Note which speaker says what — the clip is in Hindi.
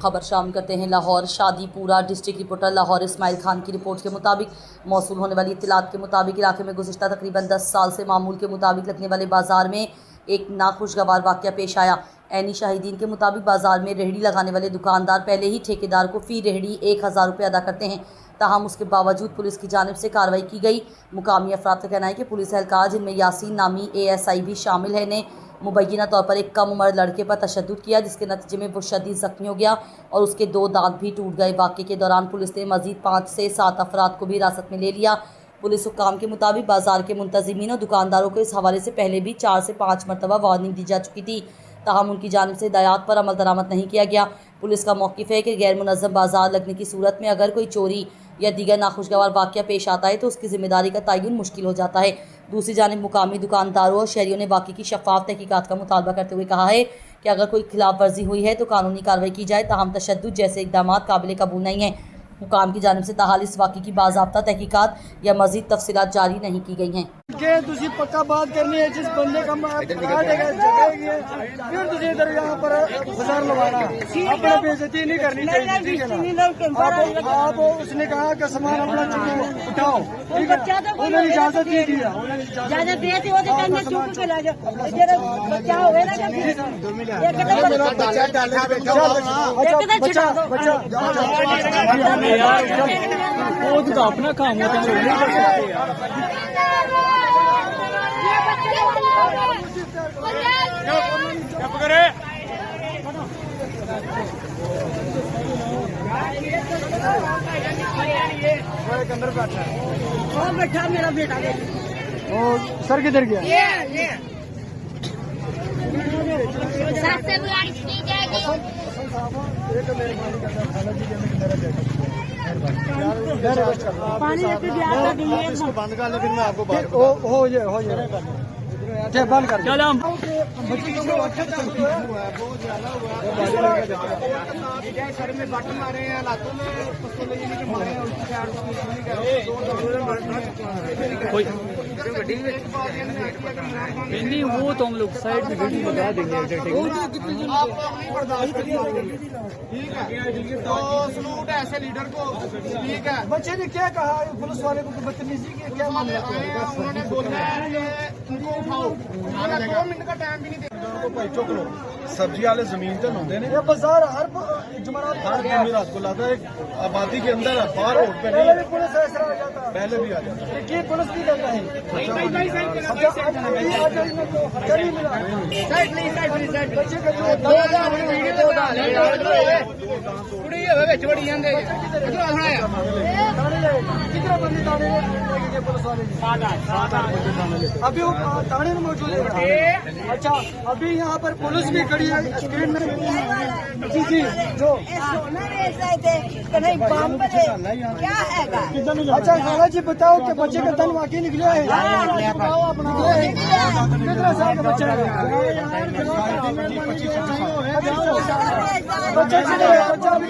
Speaker 1: खबर शामिल करते हैं लाहौर शादीपुरा। डिस्ट्रिक्ट रिपोर्टर लाहौर इस्माइल खान की रिपोर्ट के मुताबिक मौसूल होने वाली इत्तलात के मुताबिक इलाके में गुज़िश्ता तकरीबन 10 साल से मामूल के मुताबिक लगने वाले बाजार में एक नाखुशगवार वाक़या पेश आया। ऐनी शाहिदीन के मुताबिक बाजार में रेहड़ी लगाने वाले दुकानदार पहले ही ठेकेदार को फ़ी रेहड़ी 1000 रुपये अदा करते हैं, ताहम उसके बावजूद पुलिस की जानिब से कार्रवाई की गई। मुकामी अफराद का कहना है कि पुलिस एहलकार जिनमें यासीन नामी ASI भी शामिल है ने मुबैना तौर पर एक कम उम्र लड़के पर तशद्दुद किया, जिसके नतीजे में वो शदीद ज़ख्मी हो गया और उसके 2 दांत भी टूट गए। वाक़े के दौरान पुलिस ने मज़ीद 5 से 7 अफराद को भी हिरासत में ले लिया। पुलिस हुक्काम के मुताबिक बाजार के मुंतज़िमीन और दुकानदारों को इस हवाले से पहले भी 4 से 5 मरतबा वार्निंग दी जा चुकी थी, ताहम उनकी जानिब से हिदायत पर अमल दरामद नहीं किया गया। पुलिस का मौक़िफ़ है कि गैर मुनज़्ज़म बाजार लगने की सूरत में अगर कोई चोरी या दीगर नाखुशगवार वाक़या पेश आता है तो उसकी ज़िम्मेदारी का तयन मुश्किल हो जाता है। दूसरी जानिब मुकामी दुकानदारों और शहरियों ने वाक़े की शफ़ाफ़ तहक़ीक़ात का मुतालबा करते हुए कहा है कि अगर कोई खिलाफ वर्जी हुई है तो कानूनी कार्रवाई की जाए, ताहम तशद्दुद जैसे इक़दाम काबिल कबूल नहीं है। हुकाम की जानिब से ताहाल इस वाक़े की बाज़ाब्ता तहक़ीक़ात या मज़ीद तफ़सीलात जारी नहीं की गई हैं।
Speaker 2: तुसी पक्का बात करनी है जिस बंदे का फिर तुसी इधर यहाँ पर बाजार लगाना, अपना बेइज्जती नहीं करनी चाहिए, ठीक है ना। आप उसने कहा कि सामान अपना उठाओ, ठीक है, उन्होंने इजाजत नहीं दिया,
Speaker 3: अपना काम होता है।
Speaker 2: अंदर बैठा है,
Speaker 4: बैठा मेरा बेटा।
Speaker 2: और सर किधर गया?
Speaker 4: बंद कर लेकिन मैं आपको
Speaker 2: हो जाए बंद कर
Speaker 4: सर में बट मारे हैं, लातों में मारे हैं, उसकी
Speaker 3: नहीं वो तो हम लोग साइड में वीडियो लगा देंगे।
Speaker 4: ठीक है, तो सलूट है ऐसे लीडर को, ठीक है।
Speaker 2: बच्चे ने क्या कहा पुलिस वाले को, बदतमीजी की क्या मामला?
Speaker 4: उन्होंने बोला उनको उठाओ, 2 मिनट का टाइम भी नहीं देगा।
Speaker 5: भाई चुक लो, सब्जी वाले जमीन तो होते हैं,
Speaker 2: ये बाजार हर जुमेरात
Speaker 5: हर जमीरात को लाता है, आबादी के अंदर है, बाहर रोड पे
Speaker 2: पहले भी
Speaker 5: नहीं,
Speaker 2: पुलिस ऐसा आ जाता है,
Speaker 5: पहले भी आ जाता है।
Speaker 2: ये पुलिस नहीं करता है। बच्चे का कितने बंदे थाने लेके पुलिस वाले? 7-8 अभी वो थाने में मौजूद है। अच्छा, अभी यहाँ पर पुलिस भी खड़ी है स्क्रीन में। जी जो अच्छा खाला जी बताओ कि बच्चे का तन वाकई निकला है? कितना साल का बच्चा है? बच्चा भी